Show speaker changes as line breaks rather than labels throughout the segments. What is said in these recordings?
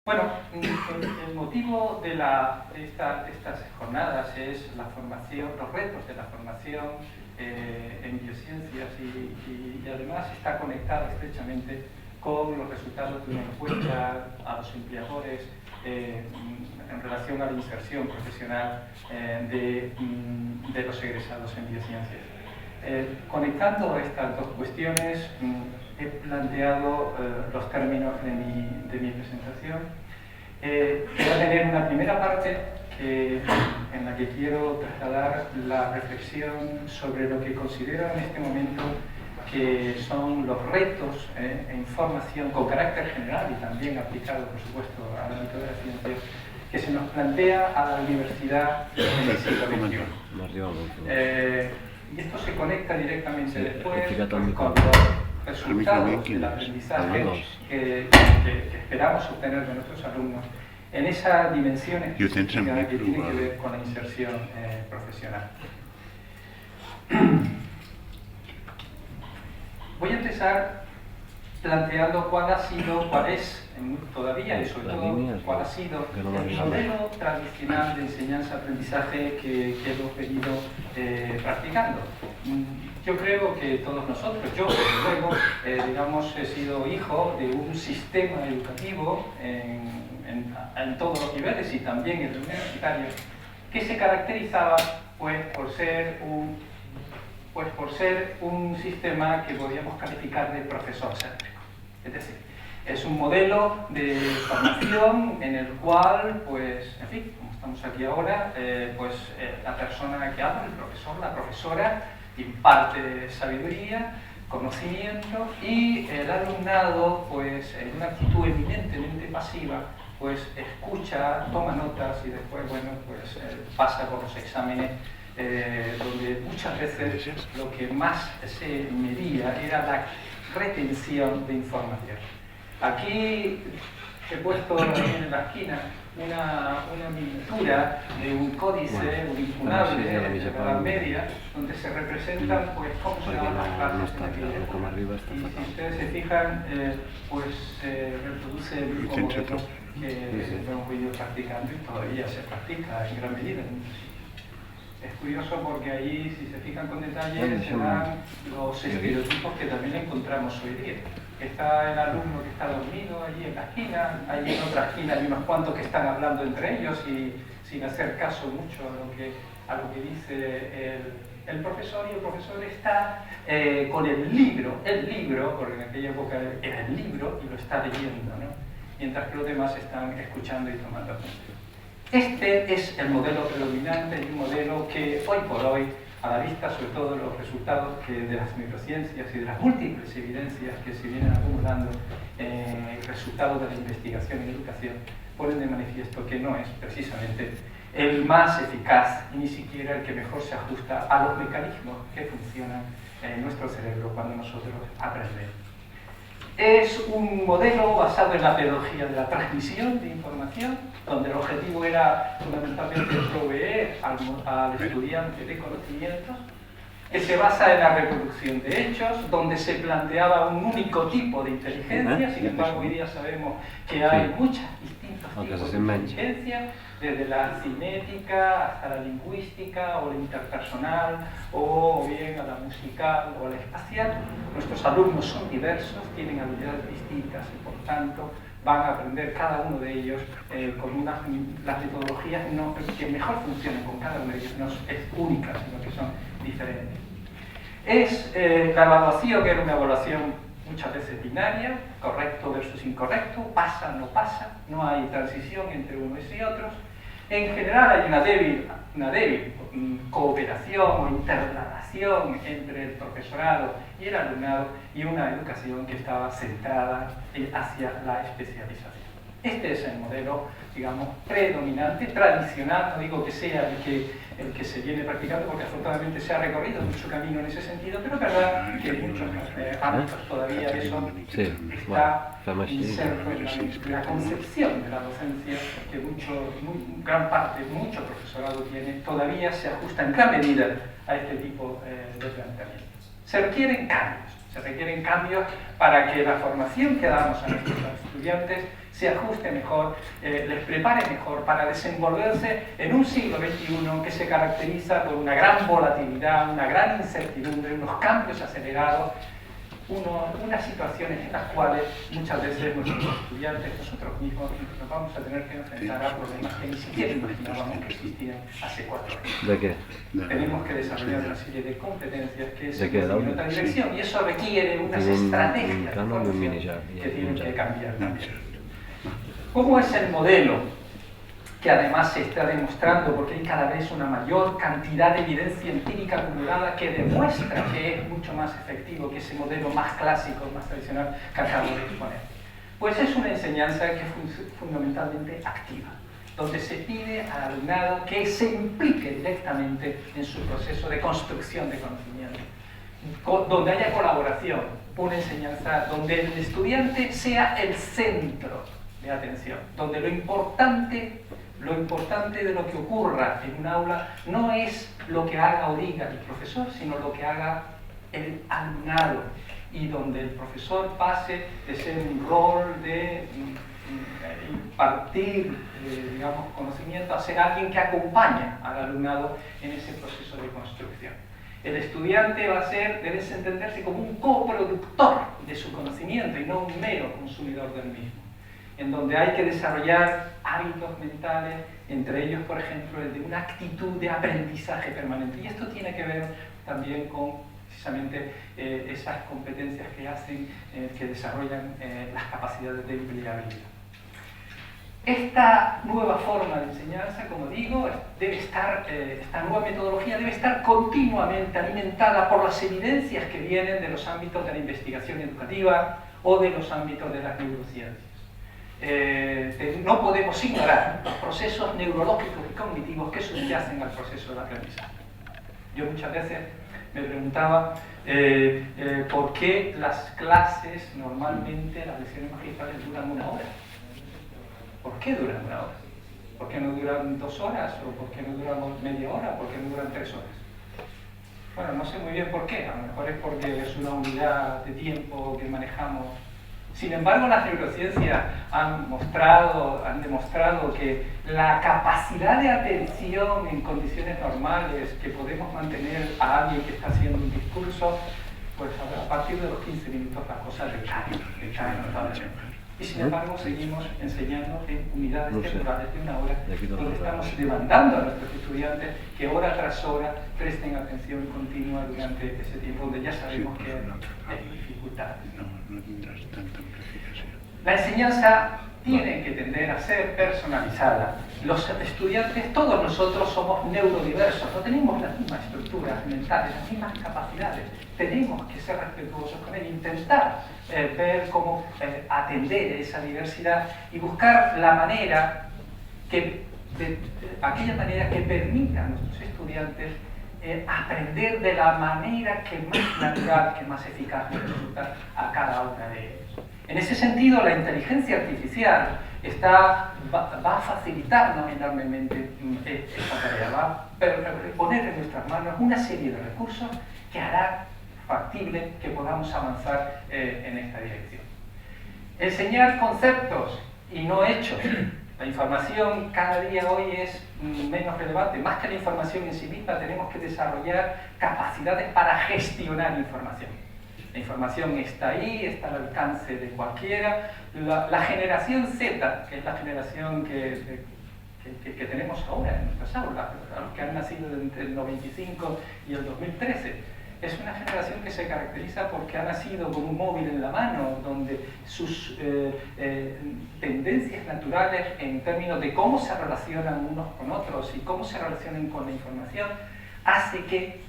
Bueno, el motivo de estas jornadas es la formación, los retos de la formación en biociencias y además está conectado estrechamente con los resultados de una encuesta a los empleadores en relación a la inserción profesional de los egresados en biociencias. Conectando estas dos cuestiones, he planteado los términos de mi presentación. Voy a tener una primera parte en la que quiero trasladar la reflexión sobre lo que considero en este momento que son los retos en formación con carácter general y también aplicado, por supuesto, al ámbito de la ciencia, que se nos plantea a la universidad en el siglo XXI. Y esto se conecta directamente después con los resultados del aprendizaje que esperamos obtener de nuestros alumnos en esa dimensión específica que tiene que ver con la inserción profesional. Voy a empezar planteando cuál es todavía y sobre todo cuál ha sido el modelo tradicional de enseñanza-aprendizaje que hemos venido practicando. Yo creo que todos nosotros, yo desde luego, digamos, he sido hijo de un sistema educativo en todos los niveles y también en el universitario, que se caracterizaba pues, por ser un sistema que podíamos calificar de profesor céntrico. Es decir, es un modelo de formación en el cual, pues, en fin, como estamos aquí ahora, la persona que habla, el profesor, la profesora, imparte sabiduría, conocimiento y el alumnado, pues, en una actitud eminentemente pasiva, pues escucha, toma notas y después, bueno, pues pasa por los exámenes donde muchas veces lo que más se medía era la retención de información. Aquí he puesto en la esquina una miniatura de un códice, un incunable de la Edad Media, donde se representan pues, cómo se daban las clases en aquella época. Y si ustedes se fijan, reproduce el mismo modelo que hemos venido practicando y todavía se practica en gran medida. Es curioso porque ahí, si se fijan con detalle, se dan los estereotipos que también encontramos hoy día. Está el alumno que está dormido allí en la esquina, allí en otra esquina hay unos cuantos que están hablando entre ellos y sin hacer caso mucho a lo que dice el profesor, y el profesor está con el libro, porque en aquella época era el libro y lo está leyendo, ¿no? Mientras que los demás están escuchando y tomando atención. Este es el modelo predominante y un modelo que hoy por hoy, a la vista sobre todo de los resultados de las neurociencias y de las múltiples evidencias que se vienen acumulando resultados de la investigación en educación, ponen de manifiesto que no es precisamente el más eficaz y ni siquiera el que mejor se ajusta a los mecanismos que funcionan en nuestro cerebro cuando nosotros aprendemos. Es un modelo basado en la pedagogía de la transmisión de información, donde el objetivo era fundamentalmente proveer al estudiante de conocimientos, que se basa en la reproducción de hechos, donde se planteaba un único tipo de inteligencia. Sin embargo, hoy día sabemos que hay muchas distintos tipos de inteligencia, desde la cinética hasta la lingüística o la interpersonal, o bien a la musical o a la espacial. Nuestros alumnos son diversos, tienen habilidades distintas y por tanto van a aprender cada uno de ellos con las metodologías que mejor funcionan con cada uno de ellos, no es única, sino que son diferentes. La evaluación era una evaluación muchas veces binaria, correcto versus incorrecto, pasa, no hay transición entre unos y otros. En general hay una débil cooperación o interrelación entre el profesorado y el alumnado y una educación que estaba centrada hacia la especialización. Este es el modelo, digamos, predominante, tradicional, no digo que sea el que se viene practicando porque afortunadamente se ha recorrido mucho camino en ese sentido, pero es verdad que en muchos ámbitos todavía eso está inserto en la concepción de la docencia que gran parte, mucho profesorado tiene, todavía se ajusta en gran medida a este tipo de planteamientos. Se requieren cambios. Se requieren cambios para que la formación que damos a nuestros estudiantes se ajuste mejor, les prepare mejor para desenvolverse en un siglo XXI que se caracteriza por una gran volatilidad, una gran incertidumbre, unos cambios acelerados, unas situaciones en las cuales muchas veces nuestros estudiantes, nosotros mismos, nos vamos a tener que enfrentar a problemas que ni siquiera imaginábamos que existían hace 4 años.
¿De qué?
Tenemos que desarrollar una serie de competencias que se en otra dirección, y eso requiere unas estrategias que tienen que cambiar también. ¿Cómo es el modelo que además se está demostrando, porque hay cada vez una mayor cantidad de evidencia empírica acumulada que demuestra que es mucho más efectivo que ese modelo más clásico, más tradicional que acabo de exponer? Pues es una enseñanza que es fundamentalmente activa, donde se pide al alumnado que se implique directamente en su proceso de construcción de conocimiento, donde haya colaboración, una enseñanza donde el estudiante sea el centro de atención, donde lo importante de lo que ocurra en un aula no es lo que haga o diga el profesor, sino lo que haga el alumnado, y donde el profesor pase de ser un rol de impartir digamos, conocimiento a ser alguien que acompaña al alumnado en ese proceso de construcción. El estudiante debe entenderse como un coproductor de su conocimiento y no un mero consumidor del mismo, en donde hay que desarrollar hábitos mentales, entre ellos, por ejemplo, el de una actitud de aprendizaje permanente. Y esto tiene que ver también con precisamente esas competencias que desarrollan las capacidades de empleabilidad. Esta nueva forma de enseñanza, como digo, esta nueva metodología debe estar continuamente alimentada por las evidencias que vienen de los ámbitos de la investigación educativa o de los ámbitos de las neurociencias. No podemos ignorar los procesos neurológicos y cognitivos que subyacen al proceso de aprendizaje. Yo muchas veces me preguntaba por qué las clases, normalmente las lecciones magistrales duran 1 hora. ¿Por qué duran 1 hora? ¿Por qué no duran 2 horas? ¿O por qué no duran media hora? ¿Por qué no duran 3 horas? Bueno, no sé muy bien por qué. A lo mejor es porque es una unidad de tiempo que manejamos. Sin embargo, las neurociencias han demostrado que la capacidad de atención en condiciones normales que podemos mantener a alguien que está haciendo un discurso, pues a partir de los 15 minutos las cosas decaen notablemente. Y sin embargo seguimos enseñando en unidades temporales de 1 hora, donde estamos demandando a nuestros estudiantes que hora tras hora presten atención continua durante ese tiempo, donde ya sabemos que hay dificultades.
No tendrás tanta amplificación.
La enseñanza tiene que tender a ser personalizada. Los estudiantes, todos nosotros somos neurodiversos, no tenemos las mismas estructuras mentales, las mismas capacidades. Tenemos que ser respetuosos con él, intentar ver cómo atender esa diversidad y buscar la manera aquella manera que permita a nuestros estudiantes aprender de la manera que más natural, que más eficaz les resulta a cada una de ellos. En ese sentido, la inteligencia artificial va a facilitarnos enormemente esta tarea, va a poner en nuestras manos una serie de recursos que hará factible que podamos avanzar en esta dirección. Enseñar conceptos y no hechos. La información cada día hoy es menos relevante. Más que la información en sí misma, tenemos que desarrollar capacidades para gestionar información. La información está ahí, está al alcance de cualquiera. La generación Z, que es la generación que tenemos ahora en nuestras aulas, los que han nacido entre el 95 y el 2013, es una generación que se caracteriza porque ha nacido con un móvil en la mano, donde sus tendencias naturales en términos de cómo se relacionan unos con otros y cómo se relacionan con la información, hace que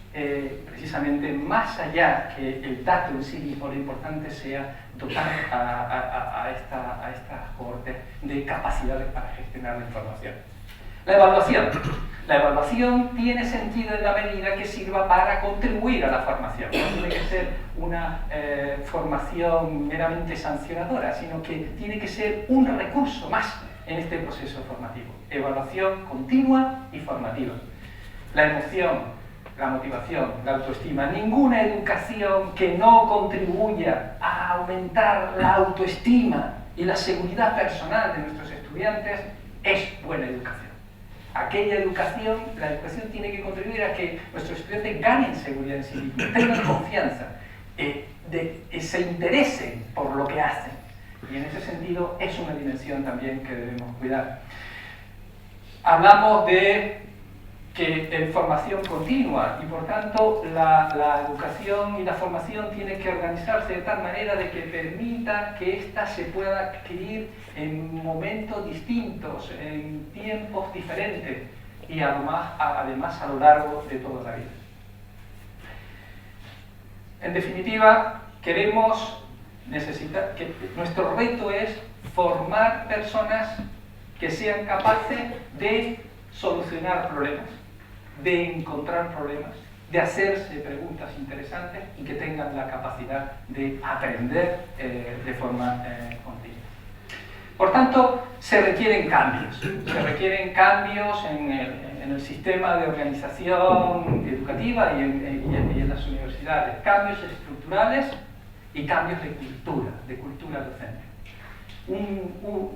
precisamente más allá que el dato en sí mismo, lo importante sea dotar a estas cohortes de capacidades para gestionar la información. La evaluación. La evaluación tiene sentido en la medida que sirva para contribuir a la formación. No tiene que ser una formación meramente sancionadora, sino que tiene que ser un recurso más en este proceso formativo. Evaluación continua y formativa. La emoción. la motivación, la autoestima. Ninguna educación que no contribuya a aumentar la autoestima y la seguridad personal de nuestros estudiantes es buena educación. Aquella educación, la educación tiene que contribuir a que nuestros estudiantes ganen seguridad en sí mismos, tengan confianza, se interesen por lo que hacen. Y en ese sentido es una dimensión también que debemos cuidar. Hablamos de que formación continua y por tanto la educación y la formación tiene que organizarse de tal manera de que permita que ésta se pueda adquirir en momentos distintos, en tiempos diferentes y además a lo largo de toda la vida. En definitiva, nuestro reto es formar personas que sean capaces de solucionar problemas, de encontrar problemas, de hacerse preguntas interesantes y que tengan la capacidad de aprender de forma continua. Por tanto, se requieren cambios en el sistema de organización educativa y en las universidades, cambios estructurales y cambios de cultura docente.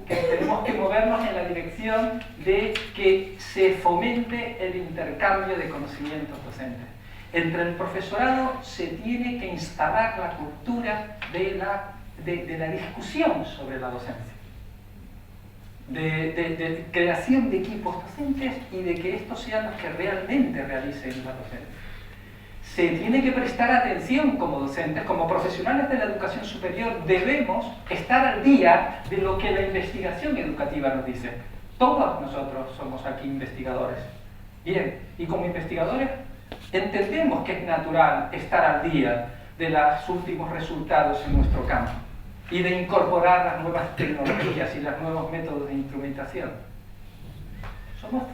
Tenemos que movernos en la dirección de que se fomente el intercambio de conocimientos docentes. Entre el profesorado se tiene que instalar la cultura de la discusión sobre la docencia, de creación de equipos docentes y de que estos sean los que realmente realicen la docencia. Se tiene que prestar atención como docentes, como profesionales de la educación superior, debemos estar al día de lo que la investigación educativa nos dice. Todos nosotros somos aquí investigadores. Bien, y como investigadores entendemos que es natural estar al día de los últimos resultados en nuestro campo y de incorporar las nuevas tecnologías y los nuevos métodos de instrumentación. Somos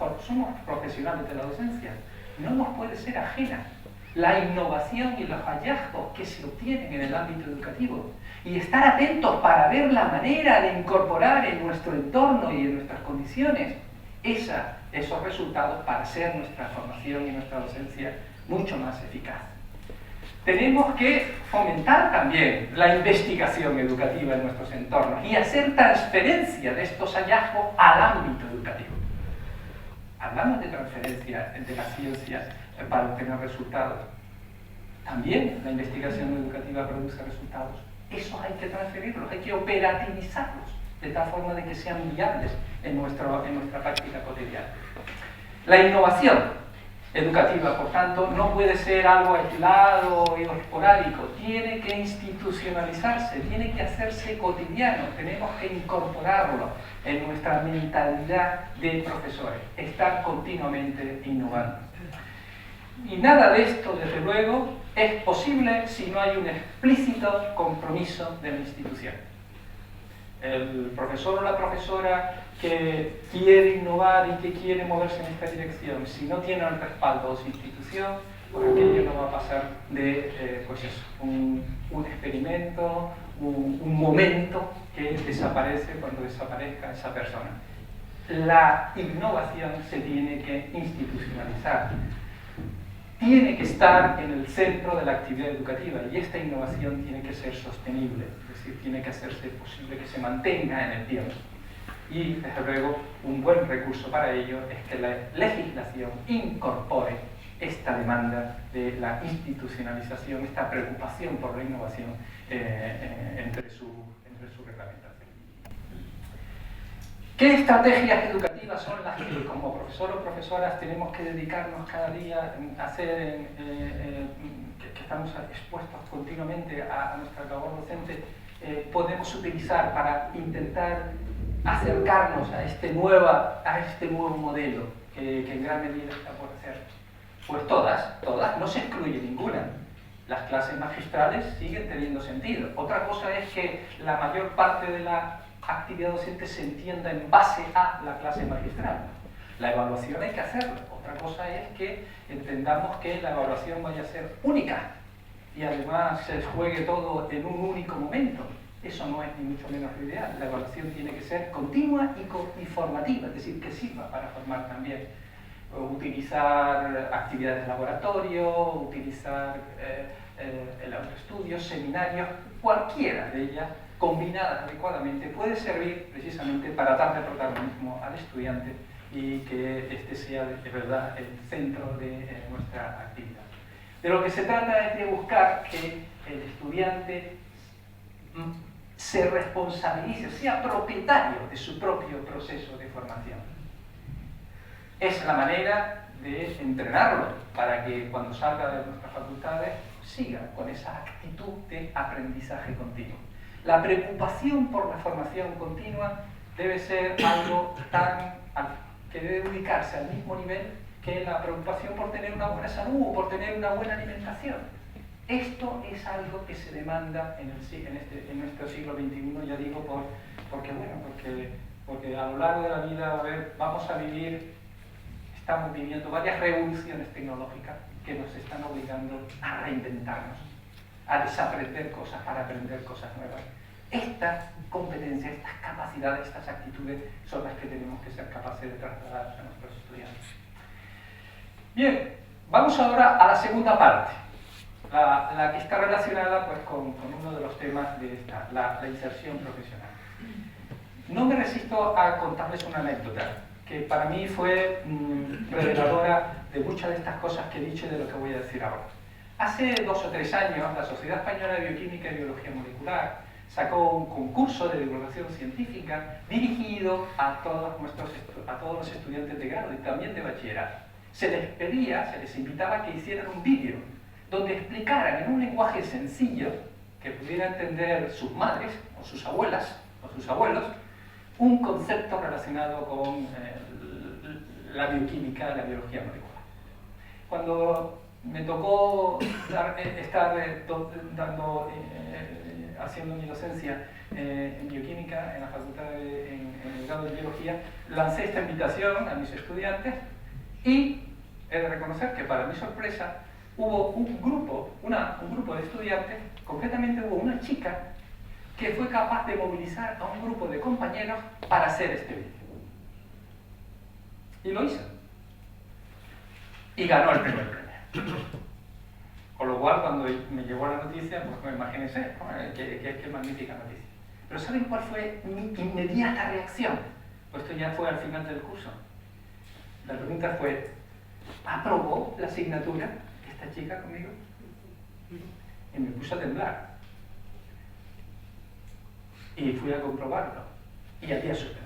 profesionales de la docencia, no nos puede ser ajena la innovación y los hallazgos que se obtienen en el ámbito educativo y estar atentos para ver la manera de incorporar en nuestro entorno y en nuestras condiciones esos resultados para hacer nuestra formación y nuestra docencia mucho más eficaz. Tenemos que fomentar también la investigación educativa en nuestros entornos y hacer transferencia de estos hallazgos al ámbito educativo. Hablamos de transferencia de la ciencia para obtener resultados. También la investigación educativa produce resultados. Esos hay que transferirlos, hay que operativizarlos de tal forma de que sean viables en nuestra práctica cotidiana. La innovación educativa, por tanto, no puede ser algo aislado y esporádico, tiene que institucionalizarse, tiene que hacerse cotidiano, tenemos que incorporarlo en nuestra mentalidad de profesores, estar continuamente innovando. Y nada de esto, desde luego, es posible si no hay un explícito compromiso de la institución. El profesor o la profesora que quiere innovar y que quiere moverse en esta dirección, si no tiene el respaldo de su institución, pues aquello no va a pasar de un experimento, un momento que desaparece cuando desaparezca esa persona. La innovación se tiene que institucionalizar. Tiene que estar en el centro de la actividad educativa y esta innovación tiene que ser sostenible, es decir, tiene que hacerse posible que se mantenga en el tiempo. Y, desde luego, un buen recurso para ello es que la legislación incorpore esta demanda de la institucionalización, esta preocupación por la innovación entre su reglamentación. ¿Qué estrategias educativas son las que, como profesor o profesoras, tenemos que dedicarnos cada día a hacer, que estamos expuestos continuamente a nuestra labor docente, podemos utilizar para intentar acercarnos a este nuevo modelo que en gran medida está por hacer? Pues todas, no se excluye ninguna. Las clases magistrales siguen teniendo sentido. Otra cosa es que la mayor parte de la actividad docente se entienda en base a la clase magistral. La evaluación hay que hacerla. Otra cosa es que entendamos que la evaluación vaya a ser única y además se juegue todo en un único momento. Eso no es ni mucho menos lo ideal. La evaluación tiene que ser continua y formativa, es decir, que sirva para formar también. utilizar actividades de laboratorio, utilizar el autoestudio, seminarios, cualquiera de ellas, combinadas adecuadamente, puede servir precisamente para darle protagonismo al estudiante y que este sea de verdad el centro de nuestra actividad. De lo que se trata es de buscar que el estudiante se responsabilice, sea propietario de su propio proceso de formación. Es la manera de entrenarlo para que cuando salga de nuestras facultades siga con esa actitud de aprendizaje continuo. La preocupación por la formación continua debe ser algo que debe ubicarse al mismo nivel que la preocupación por tener una buena salud o por tener una buena alimentación. Esto es algo que se demanda en nuestro siglo XXI, ya digo, porque a lo largo de la vida vamos a vivir, estamos viviendo varias revoluciones tecnológicas que nos están obligando a reinventarnos, a desaprender cosas para aprender cosas nuevas. Estas competencias, estas capacidades, estas actitudes son las que tenemos que ser capaces de trasladar a nuestros estudiantes. Bien, vamos ahora a la segunda parte, la que está relacionada pues, con uno de los temas de esta, la inserción profesional. No me resisto a contarles una anécdota que para mí fue reveladora de muchas de estas cosas que he dicho y de lo que voy a decir ahora. Hace 2 o 3 años, la Sociedad Española de Bioquímica y Biología Molecular sacó un concurso de divulgación científica dirigido a todos los estudiantes de grado y también de bachillerato. Se les invitaba a que hicieran un vídeo donde explicaran en un lenguaje sencillo que pudiera entender sus madres o sus abuelas o sus abuelos un concepto relacionado con la bioquímica, la biología molecular. Cuando me tocó estar haciendo mi docencia en bioquímica en la facultad en el grado de biología, lancé esta invitación a mis estudiantes y he de reconocer que para mi sorpresa hubo un grupo de estudiantes, concretamente hubo una chica que fue capaz de movilizar a un grupo de compañeros para hacer este vídeo. Y lo hizo. Y ganó el primer premio. Con lo cual, cuando me llegó la noticia, pues imagínense, qué magnífica noticia. Pero ¿saben cuál fue mi inmediata reacción? Pues esto ya fue al final del curso. La pregunta fue, ¿aprobó la asignatura esta chica conmigo? Y me puse a temblar. Y fui a comprobarlo. Y había suspendido.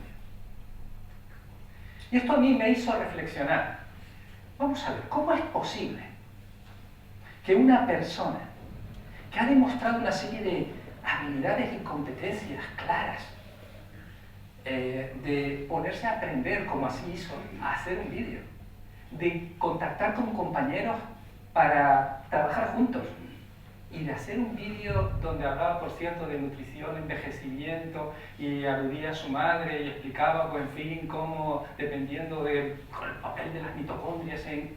Y esto a mí me hizo reflexionar. Vamos a ver, ¿cómo es posible que una persona que ha demostrado una serie de habilidades y competencias claras, de ponerse a aprender, como así hizo, a hacer un vídeo, de contactar con compañeros para trabajar juntos, y de hacer un vídeo donde hablaba, por cierto, de nutrición, envejecimiento, y aludía a su madre y explicaba, pues, en fin, cómo, dependiendo del papel de las mitocondrias, en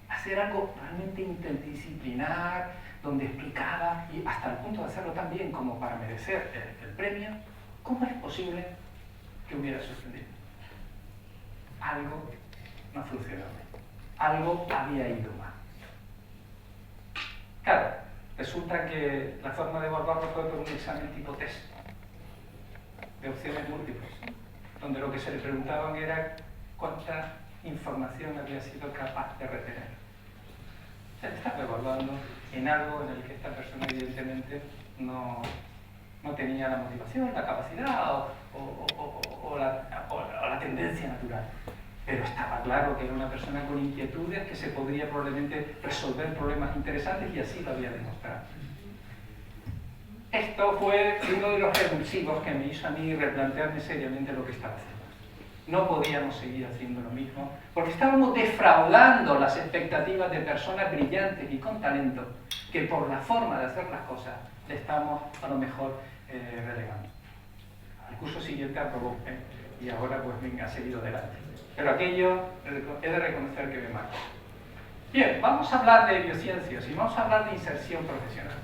hacer algo realmente interdisciplinar, donde explicaba, y hasta el punto de hacerlo tan bien como para merecer el premio, ¿cómo es posible que hubiera suspendido? Algo no funcionaba, algo había ido mal. Claro, resulta que la forma de evaluarlo fue por un examen tipo test, de opciones múltiples, donde lo que se le preguntaban era cuánta información había sido capaz de retener. Se le estaba evaluando en algo en el que esta persona evidentemente no tenía la motivación, la capacidad o la tendencia natural. Pero estaba claro que era una persona con inquietudes, que se podría probablemente resolver problemas interesantes, y así lo había demostrado. Esto fue uno de los revulsivos que me hizo a mí replantearme seriamente lo que estaba haciendo. No podíamos seguir haciendo lo mismo, porque estábamos defraudando las expectativas de personas brillantes y con talento, que por la forma de hacer las cosas le estamos a lo mejor relegando. El curso siguiente aprobó, y ahora pues ha seguido adelante. Pero aquello he de reconocer que me marcó. Bien, vamos a hablar de biociencias y vamos a hablar de inserción profesional.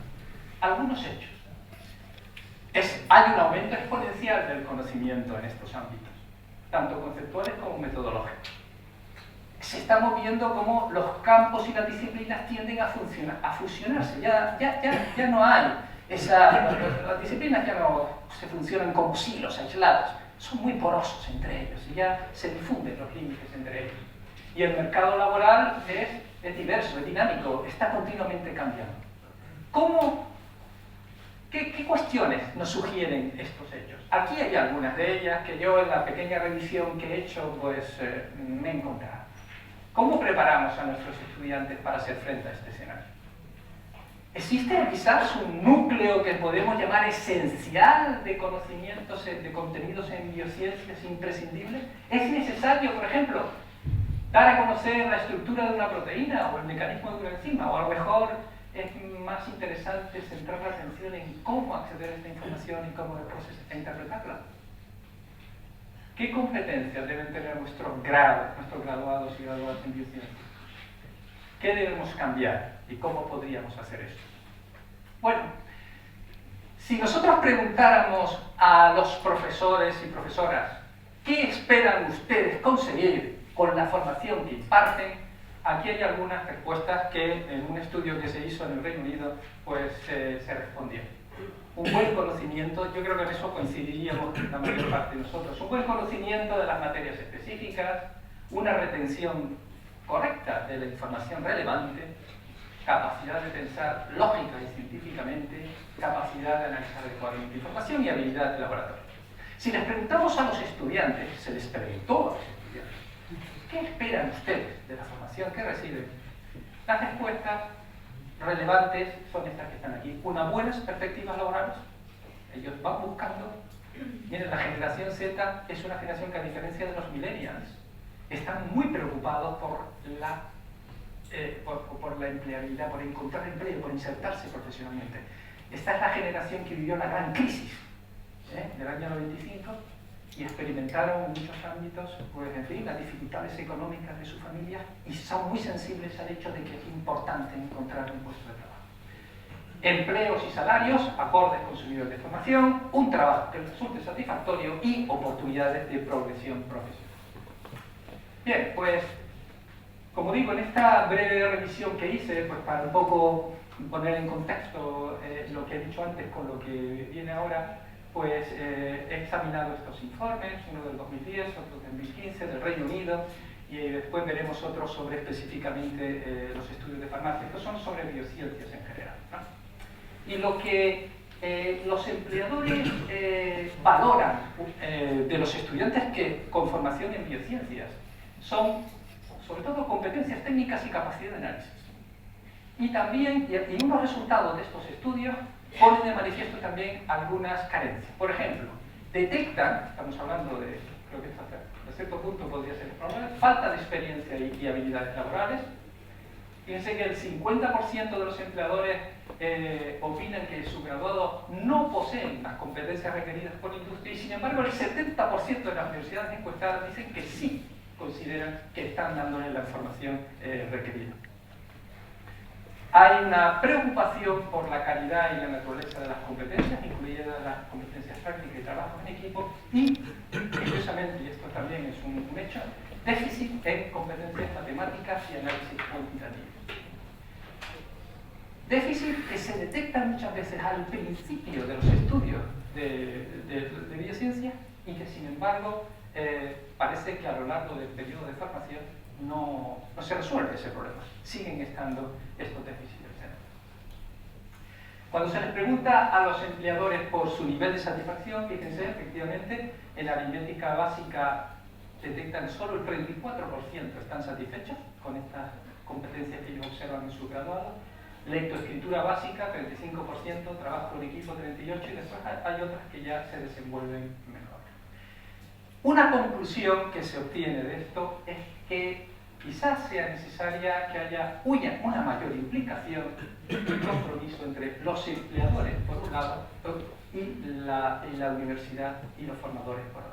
Algunos hechos. Hay un aumento exponencial del conocimiento en estos ámbitos, tanto conceptuales como metodológicos. se estamos viendo cómo los campos y las disciplinas tienden a fusionarse. Ya no hay las disciplinas ya no se funcionan como silos aislados, son muy porosos entre ellos y ya se difunden los límites entre ellos. Y el mercado laboral es diverso, es dinámico, está continuamente cambiando. ¿Qué cuestiones nos sugieren estos hechos? Aquí hay algunas de ellas que yo en la pequeña revisión que he hecho pues me he encontrado. ¿Cómo preparamos a nuestros estudiantes para hacer frente a este escenario? ¿Existe quizás un núcleo que podemos llamar esencial de conocimientos, de contenidos en biociencias imprescindibles? ¿Es necesario, por ejemplo, dar a conocer la estructura de una proteína o el mecanismo de una enzima? O a lo mejor es más interesante centrar la atención en cómo acceder a esta información y cómo después interpretarla. ¿Qué competencias deben tener nuestros graduados y graduadas en biociencias? ¿Qué debemos cambiar y cómo podríamos hacer esto? Bueno, si nosotros preguntáramos a los profesores y profesoras ¿qué esperan ustedes conseguir con la formación que imparten? Aquí hay algunas respuestas que en un estudio que se hizo en el Reino Unido pues se respondieron. Un buen conocimiento, yo creo que en eso coincidiríamos la mayor parte de nosotros, un buen conocimiento de las materias específicas, una retención correcta de la información relevante, capacidad de pensar lógica y científicamente, capacidad de analizar adecuadamente información y habilidad de laboratorio. Si les preguntamos a los estudiantes, se les preguntó a los estudiantes, ¿qué esperan ustedes de la formación que reciben? Las respuestas relevantes son estas que están aquí. Unas buenas perspectivas laborales. Ellos van buscando. Miren, la generación Z es una generación que, a diferencia de los millennials, están muy preocupados por la empleabilidad, por encontrar empleo, por insertarse profesionalmente. Esta es la generación que vivió la gran crisis del año 95 y experimentaron en muchos ámbitos, pues, en fin, las dificultades económicas de su familia y son muy sensibles al hecho de que es importante encontrar un puesto de trabajo. Empleos y salarios acordes con su nivel de formación, un trabajo que resulte satisfactorio y oportunidades de progresión profesional. Bien, pues, como digo, en esta breve revisión que hice, pues para un poco poner en contexto lo que he dicho antes con lo que viene ahora, pues he examinado estos informes, uno del 2010, otro del 2015, del Reino Unido, y después veremos otros sobre específicamente los estudios de farmacia. Estos son sobre biociencias en general, ¿no? Y lo que los empleadores valoran de los estudiantes que con formación en biociencias son, sobre todo, competencias técnicas y capacidad de análisis. Y también, y unos resultados de estos estudios ponen de manifiesto también algunas carencias. Por ejemplo, detectan, estamos hablando de, creo que hasta cierto punto podría ser probable, falta de experiencia y habilidades laborales. Fíjense que el 50% de los empleadores opinan que sus graduados no poseen las competencias requeridas por la industria y, sin embargo, el 70% de las universidades encuestadas dicen que sí consideran que están dándole la información requerida. Hay una preocupación por la calidad y la naturaleza de las competencias, incluyendo las competencias prácticas y trabajo en equipo, y, curiosamente, y esto también es un hecho, déficit en competencias matemáticas y análisis cuantitativo. Déficit que se detecta muchas veces al principio de los estudios de biociencia y que, sin embargo, parece que a lo largo del periodo de formación no se resuelve ese problema. Siguen estando estos déficits. Cuando se les pregunta a los empleadores por su nivel de satisfacción, fíjense, efectivamente, en la aritmética básica detectan solo el 34% están satisfechos con estas competencias que ellos observan en su graduado. Lectoescritura básica, 35%, trabajo en equipo, 38%, y después hay otras que ya se desenvuelven mejor. Una conclusión que se obtiene de esto es que quizás sea necesaria que haya una mayor implicación y compromiso entre los empleadores, por un lado, y la universidad y los formadores, por otro.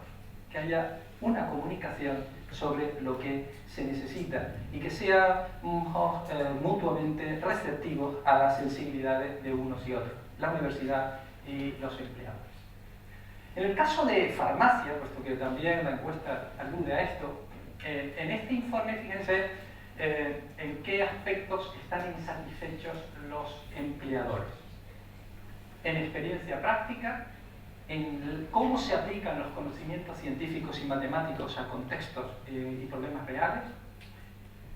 Que haya una comunicación sobre lo que se necesita y que sea mutuamente receptivos a las sensibilidades de unos y otros, la universidad y los empleadores. En el caso de farmacia, puesto que también la encuesta alude a esto, En este informe, fíjense en qué aspectos están insatisfechos los empleadores. En experiencia práctica, en cómo se aplican los conocimientos científicos y matemáticos a contextos y problemas reales,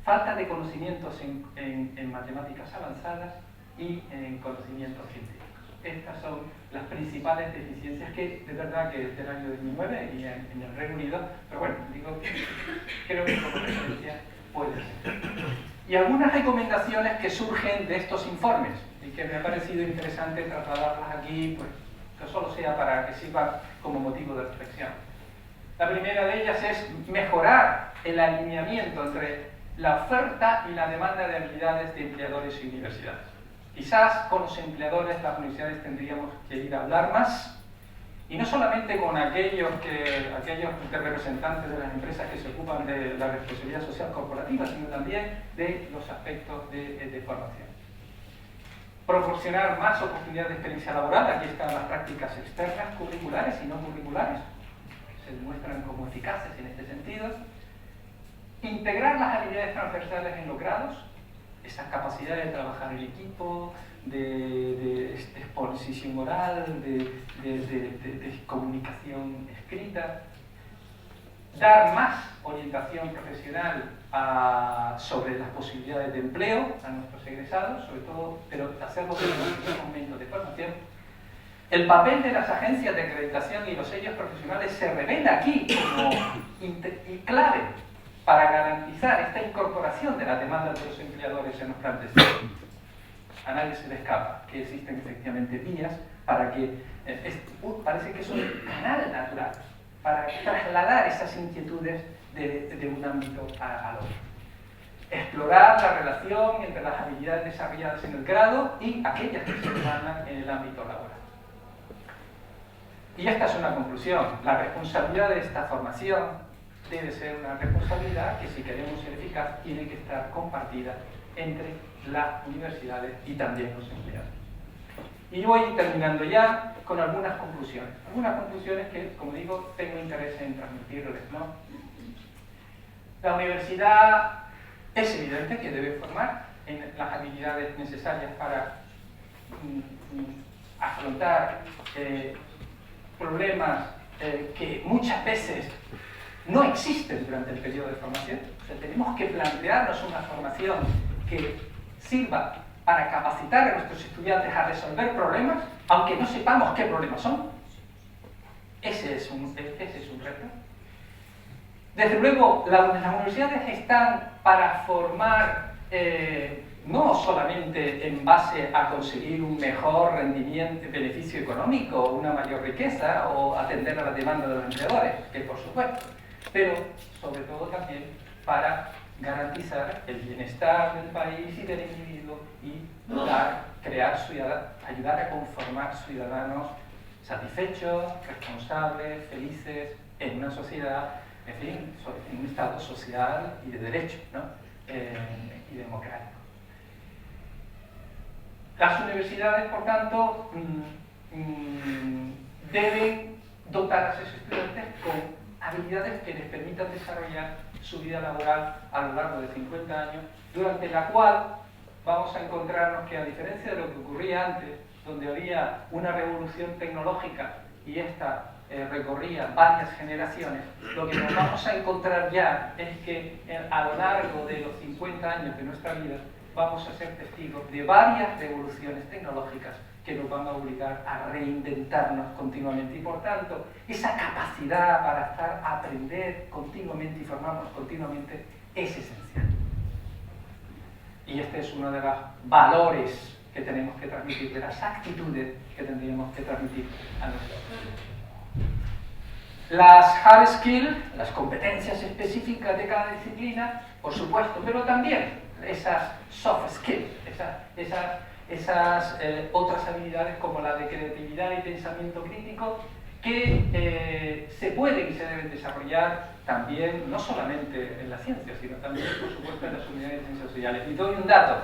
falta de conocimientos en matemáticas avanzadas y en conocimientos científicos. Estas son las principales deficiencias que, de verdad, que es del año 2009 y en el Reino Unido, pero bueno, digo que creo que como referencia puede ser. Y algunas recomendaciones que surgen de estos informes y que me ha parecido interesante trasladarlas aquí, pues que solo sea para que sirva como motivo de reflexión. La primera de ellas es mejorar el alineamiento entre la oferta y la demanda de habilidades de empleadores y universidades. Quizás con los empleadores las universidades tendríamos que ir a hablar más, y no solamente con aquellos representantes de las empresas que se ocupan de la responsabilidad social corporativa, sino también de los aspectos de formación. Proporcionar más oportunidades de experiencia laboral. Aquí están las prácticas externas, curriculares y no curriculares, que se demuestran como eficaces en este sentido. Integrar las habilidades transversales en los grados, esa capacidad de trabajar en equipo, de exposición oral, de comunicación escrita. Dar más orientación profesional sobre las posibilidades de empleo a nuestros egresados, sobre todo, pero hacerlo con un aumento de formación. El papel de las agencias de acreditación y los sellos profesionales se revela aquí como clave para garantizar esta incorporación de la demanda de los empleadores en los planteles. A nadie se le escapa que existen efectivamente vías para que, parece que es un canal natural, para trasladar esas inquietudes de un ámbito al otro. Explorar la relación entre las habilidades desarrolladas en el grado y aquellas que se demandan en el ámbito laboral. Y esta es una conclusión. La responsabilidad de esta formación debe ser una responsabilidad que, si queremos ser eficaz, tiene que estar compartida entre las universidades y también los empleados. Y voy terminando ya con algunas conclusiones. Algunas conclusiones que, como digo, tengo interés en transmitirles, ¿no? La universidad es evidente que debe formar en las habilidades necesarias para afrontar problemas que muchas veces no existen durante el periodo de formación. O sea, tenemos que plantearnos una formación que sirva para capacitar a nuestros estudiantes a resolver problemas, aunque no sepamos qué problemas son. Ese es un reto. Desde luego, las universidades están para formar no solamente en base a conseguir un mejor rendimiento, beneficio económico, una mayor riqueza o atender a la demanda de los empleadores, que por supuesto, pero sobre todo también para garantizar el bienestar del país y del individuo y ayudar a conformar ciudadanos satisfechos, responsables, felices, en una sociedad, en fin, en un estado social y de derecho, ¿no? Y democrático. Las universidades, por tanto, deben dotar a sus estudiantes con habilidades que les permitan desarrollar su vida laboral a lo largo de 50 años, durante la cual vamos a encontrarnos que, a diferencia de lo que ocurría antes, donde había una revolución tecnológica y esta recorría varias generaciones, lo que nos vamos a encontrar ya es que a lo largo de los 50 años de nuestra vida vamos a ser testigos de varias revoluciones tecnológicas que nos van a obligar a reinventarnos continuamente, y por tanto esa capacidad para aprender continuamente y formarnos continuamente es esencial. Y este es uno de los valores que tenemos que transmitir, de las actitudes que tendríamos que transmitir a nuestros estudiantes. Las hard skills, las competencias específicas de cada disciplina, por supuesto, pero también esas soft skills, esas otras habilidades como la de creatividad y pensamiento crítico, que se pueden y se deben desarrollar también, no solamente en la ciencia, sino también, por supuesto, en las unidades de ciencias sociales. Y doy un dato: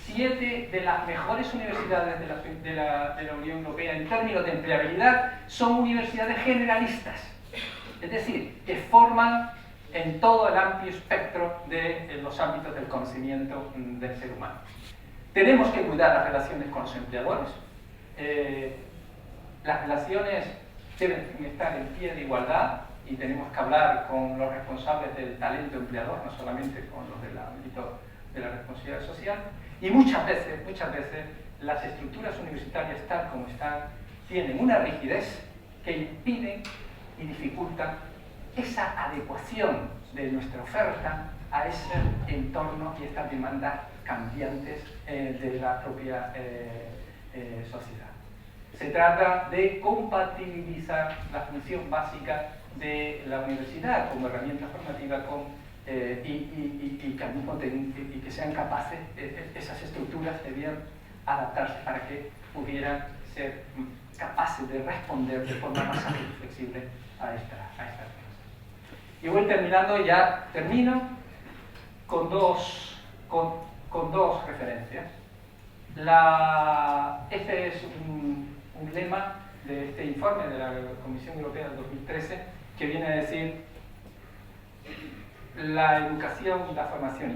7 de las mejores universidades de la Unión Europea en términos de empleabilidad son universidades generalistas, es decir, que forman en todo el amplio espectro de los ámbitos del conocimiento del ser humano. Tenemos que cuidar las relaciones con los empleadores. Las relaciones deben estar en pie de igualdad y tenemos que hablar con los responsables del talento empleador, no solamente con los del ámbito de la responsabilidad social. Y muchas veces las estructuras universitarias, tal como están, tienen una rigidez que impide y dificulta esa adecuación de nuestra oferta a ese entorno y estas demandas cambiantes de la propia sociedad. Se trata de compatibilizar la función básica de la universidad como herramienta formativa y que sean capaces, esas estructuras debían adaptarse para que pudieran ser capaces de responder de forma más ágil y flexible a estas cosas. Y voy terminando, ya termino, con dos referencias. Este es un lema de este informe de la Comisión Europea del 2013 que viene a decir: la educación y la formación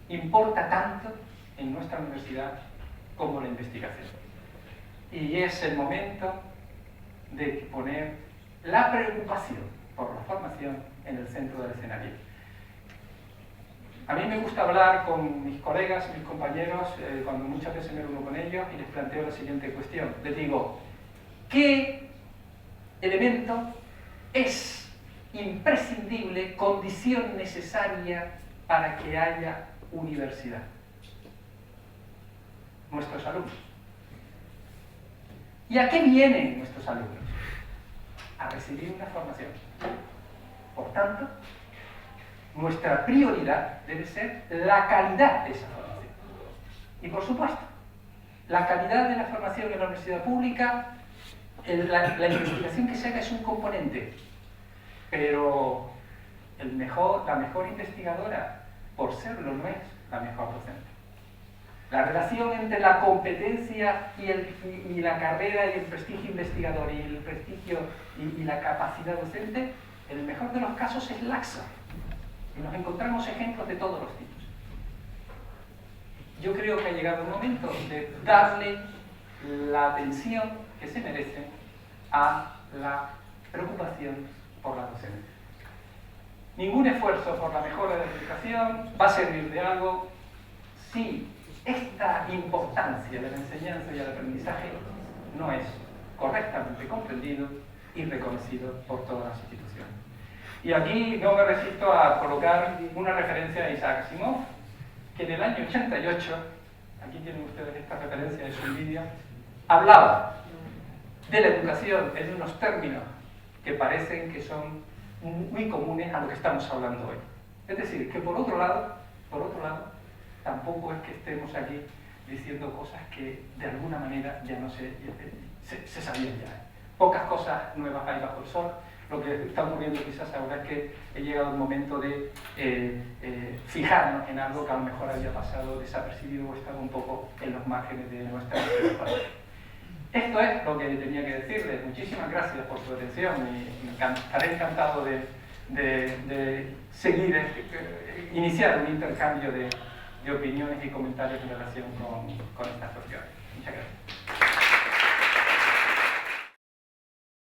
importa tanto en nuestra universidad como la investigación. Y es el momento de poner la preocupación por la formación en el centro del escenario. A mí me gusta hablar con mis colegas, mis compañeros, cuando muchas veces me reúno con ellos y les planteo la siguiente cuestión. Les digo, ¿qué elemento es imprescindible, condición necesaria para que haya universidad? Nuestros alumnos. ¿Y a qué vienen nuestros alumnos? A recibir una formación. Por tanto, nuestra prioridad debe ser la calidad de esa formación. Y por supuesto, la calidad de la formación en la universidad pública, la investigación que se haga es un componente, pero la mejor investigadora, por serlo, no es la mejor docente. La relación entre la competencia y la carrera y el prestigio investigador y el prestigio y la capacidad docente, en el mejor de los casos es laxa. Y nos encontramos ejemplos de todos los tipos. Yo creo que ha llegado el momento de darle la atención que se merece a la preocupación por la docencia. Ningún esfuerzo por la mejora de la educación va a servir de algo si esta importancia de la enseñanza y el aprendizaje no es correctamente comprendido y reconocido por todas las instituciones. Y aquí no me resisto a colocar una referencia a Isaac Asimov, que en el año 88, aquí tienen ustedes esta referencia de su vídeo, hablaba de la educación en unos términos que parecen que son muy comunes a lo que estamos hablando hoy. Es decir, que por otro lado, tampoco es que estemos aquí diciendo cosas que de alguna manera ya no se sabían ya. Pocas cosas nuevas hay bajo el sol. Lo que está ocurriendo quizás ahora es que he llegado el momento de fijarnos en algo que a lo mejor había pasado desapercibido o estaba un poco en los márgenes de nuestra vida. Esto es lo que tenía que decirles. Muchísimas gracias por su atención y estaré encantado de seguir, iniciar un intercambio de opiniones y comentarios en relación con estas cuestiones. Muchas gracias.